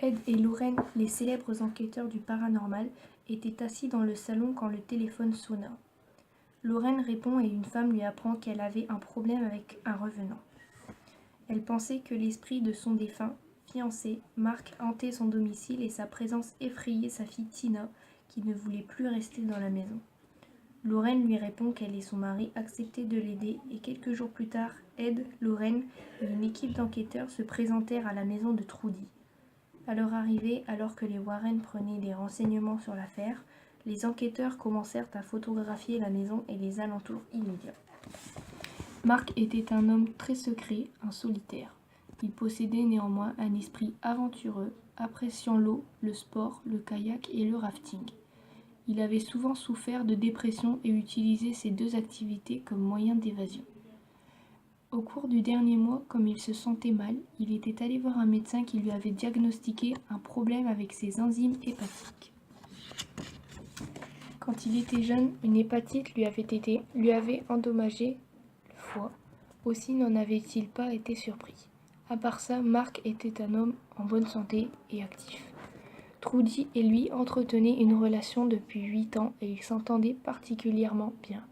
Ed et Lorraine, les célèbres enquêteurs du paranormal, étaient assis dans le salon quand le téléphone sonna. Lorraine répond et une femme lui apprend qu'elle avait un problème avec un revenant. Elle pensait que l'esprit de son défunt fiancé, Mark, hantait son domicile et sa présence effrayait sa fille Tina, qui ne voulait plus rester dans la maison. Lorraine lui répond qu'elle et son mari acceptaient de l'aider et quelques jours plus tard, Ed, Lorraine et une équipe d'enquêteurs se présentèrent à la maison de Trudy. À leur arrivée, alors que les Warren prenaient des renseignements sur l'affaire, les enquêteurs commencèrent à photographier la maison et les alentours immédiats. Mark était un homme très secret, un solitaire. Il possédait néanmoins un esprit aventureux, appréciant l'eau, le sport, le kayak et le rafting. Il avait souvent souffert de dépression et utilisait ces deux activités comme moyen d'évasion. Au cours du dernier mois, comme il se sentait mal, il était allé voir un médecin qui lui avait diagnostiqué un problème avec ses enzymes hépatiques. Quand il était jeune, une hépatite lui avait endommagé le foie. Aussi n'en avait-il pas été surpris. À part ça, Mark était un homme en bonne santé et actif. Trudy et lui entretenaient une relation depuis 8 ans et ils s'entendaient particulièrement bien.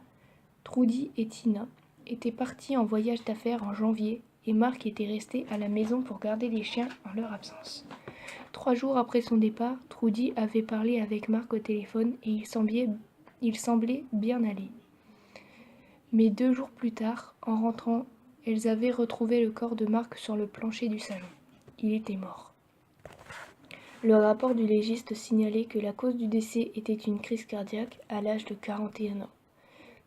Trudy et Tina étaient partis en voyage d'affaires en janvier et Mark était resté à la maison pour garder les chiens en leur absence. 3 jours après son départ, Trudy avait parlé avec Mark au téléphone et il semblait bien aller. Mais 2 jours plus tard, en rentrant, elles avaient retrouvé le corps de Mark sur le plancher du salon. Il était mort. Le rapport du légiste signalait que la cause du décès était une crise cardiaque à l'âge de 41 ans.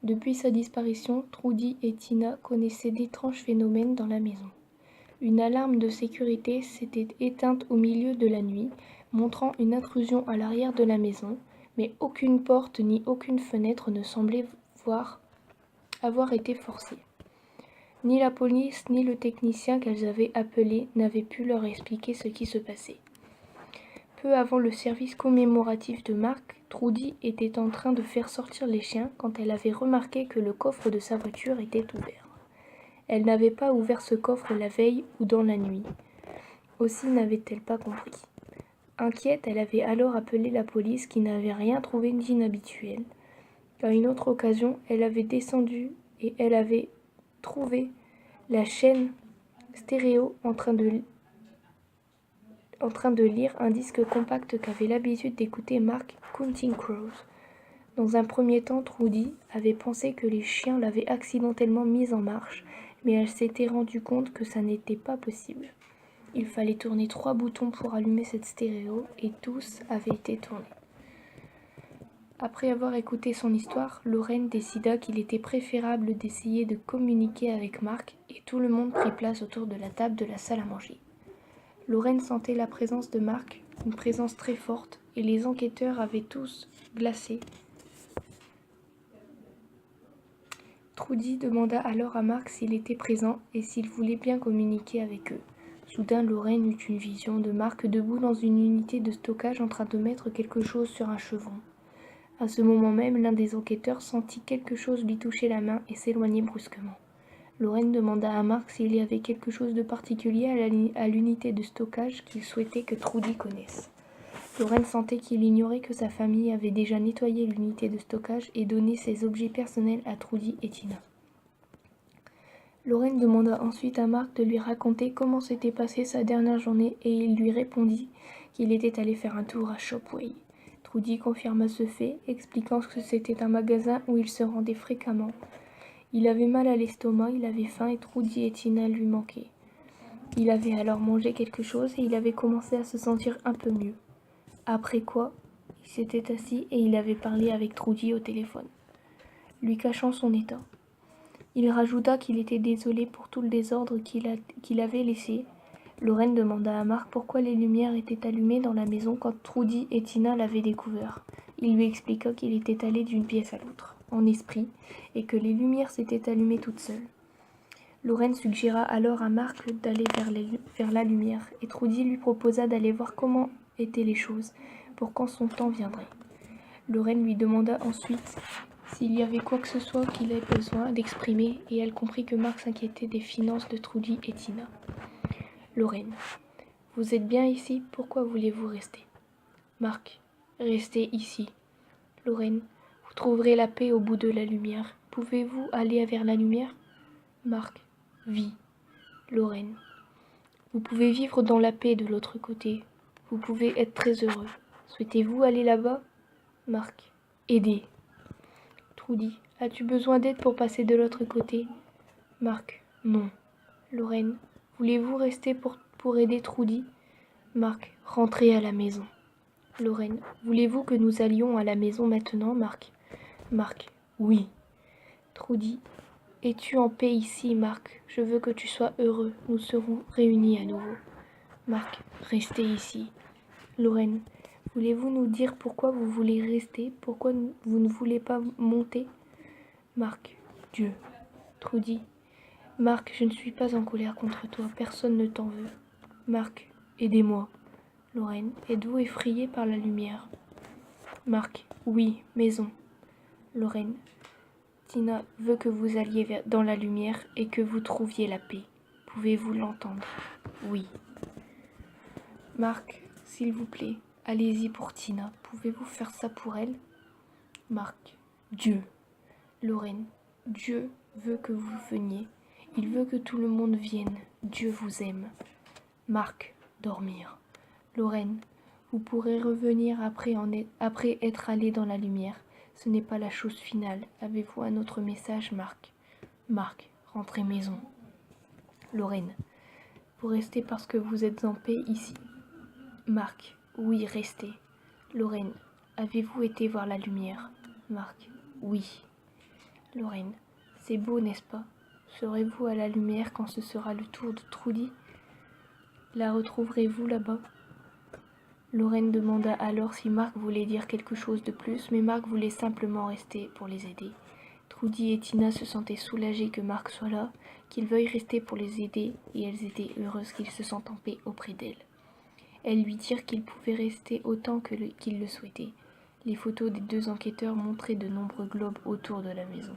Depuis sa disparition, Trudy et Tina connaissaient d'étranges phénomènes dans la maison. Une alarme de sécurité s'était éteinte au milieu de la nuit, montrant une intrusion à l'arrière de la maison, mais aucune porte ni aucune fenêtre ne semblait avoir été forcée. Ni la police ni le technicien qu'elles avaient appelé n'avaient pu leur expliquer ce qui se passait. Peu avant le service commémoratif de Mark, Trudy était en train de faire sortir les chiens quand elle avait remarqué que le coffre de sa voiture était ouvert. Elle n'avait pas ouvert ce coffre la veille ou dans la nuit. Aussi n'avait-elle pas compris. Inquiète, elle avait alors appelé la police qui n'avait rien trouvé d'inhabituel. À une autre occasion, elle avait descendu et elle avait trouvé la chaîne stéréo en train de lire un disque compact qu'avait l'habitude d'écouter Mark, Counting Crows. Dans un premier temps, Trudy avait pensé que les chiens l'avaient accidentellement mise en marche, mais elle s'était rendue compte que ça n'était pas possible. Il fallait tourner 3 boutons pour allumer cette stéréo, et tous avaient été tournés. Après avoir écouté son histoire, Lorraine décida qu'il était préférable d'essayer de communiquer avec Mark, et tout le monde prit place autour de la table de la salle à manger. Lorraine sentait la présence de Mark, une présence très forte, et les enquêteurs avaient tous glacé. Trudy demanda alors à Mark s'il était présent et s'il voulait bien communiquer avec eux. Soudain, Lorraine eut une vision de Mark debout dans une unité de stockage en train de mettre quelque chose sur un chevron. À ce moment même, l'un des enquêteurs sentit quelque chose lui toucher la main et s'éloigner brusquement. Lorraine demanda à Mark s'il y avait quelque chose de particulier à l'unité de stockage qu'il souhaitait que Trudy connaisse. Lorraine sentait qu'il ignorait que sa famille avait déjà nettoyé l'unité de stockage et donné ses objets personnels à Trudy et Tina. Lorraine demanda ensuite à Mark de lui raconter comment s'était passée sa dernière journée et il lui répondit qu'il était allé faire un tour à Shopway. Trudy confirma ce fait, expliquant que c'était un magasin où il se rendait fréquemment. Il avait mal à l'estomac, il avait faim et Trudy et Tina lui manquaient. Il avait alors mangé quelque chose et il avait commencé à se sentir un peu mieux. Après quoi, il s'était assis et il avait parlé avec Trudy au téléphone, lui cachant son état. Il rajouta qu'il était désolé pour tout le désordre qu'il avait laissé. Lorraine demanda à Mark pourquoi les lumières étaient allumées dans la maison quand Trudy et Tina l'avaient découvert. Il lui expliqua qu'il était allé d'une pièce à l'autre, en esprit, et que les lumières s'étaient allumées toutes seules. Lorraine suggéra alors à Mark d'aller vers la lumière, et Trudy lui proposa d'aller voir comment étaient les choses, pour quand son temps viendrait. Lorraine lui demanda ensuite s'il y avait quoi que ce soit qu'il ait besoin d'exprimer, et elle comprit que Mark s'inquiétait des finances de Trudy et Tina. Lorraine: Vous êtes bien ici, pourquoi voulez-vous rester? Marc. Restez ici. Lorraine. Vous trouverez la paix au bout de la lumière. Pouvez-vous aller vers la lumière? Marc. Vie. Lorraine. Vous pouvez vivre dans la paix de l'autre côté. Vous pouvez être très heureux. Souhaitez-vous aller là-bas? Marc. Aider. Trudy. As-tu besoin d'aide pour passer de l'autre côté? Marc. Non. Lorraine. Voulez-vous rester pour aider Trudy? Marc. Rentrez à la maison. Lorraine. Voulez-vous que nous allions à la maison maintenant, Marc? Marc. Oui. Trudy. Es-tu en paix ici, Marc? Je veux que tu sois heureux. Nous serons réunis à nouveau. Marc. Restez ici. Lorraine. Voulez-vous nous dire pourquoi vous voulez rester? Pourquoi vous ne voulez pas monter? Marc. Dieu. Trudy. Marc, je ne suis pas en colère contre toi. Personne ne t'en veut. Marc. Aidez-moi. Lorraine. Êtes-vous effrayé par la lumière? Marc. Oui, maison. Lorraine. Tina veut que vous alliez dans la lumière et que vous trouviez la paix. Pouvez-vous l'entendre? Oui. Marc, s'il vous plaît, allez-y pour Tina. Pouvez-vous faire ça pour elle? Marc. Dieu. Lorraine. Dieu veut que vous veniez. Il veut que tout le monde vienne. Dieu vous aime. Marc. Dormir. Lorraine. Vous pourrez revenir après être allé dans la lumière. Ce n'est pas la chose finale. Avez-vous un autre message, Marc? Marc. Rentrez maison. Lorraine. Vous restez parce que vous êtes en paix ici? Marc. Oui, restez. Lorraine. Avez-vous été voir la lumière? Marc. Oui. Lorraine. C'est beau, n'est-ce pas? Serez-vous à la lumière quand ce sera le tour de Trudy? La retrouverez-vous là-bas? Lorraine demanda alors si Marc voulait dire quelque chose de plus, mais Marc voulait simplement rester pour les aider. Trudy et Tina se sentaient soulagées que Marc soit là, qu'il veuille rester pour les aider, et elles étaient heureuses qu'il se sente en paix auprès d'elles. Elles lui dirent qu'il pouvait rester autant qu'il le souhaitait. Les photos des deux enquêteurs montraient de nombreux globes autour de la maison.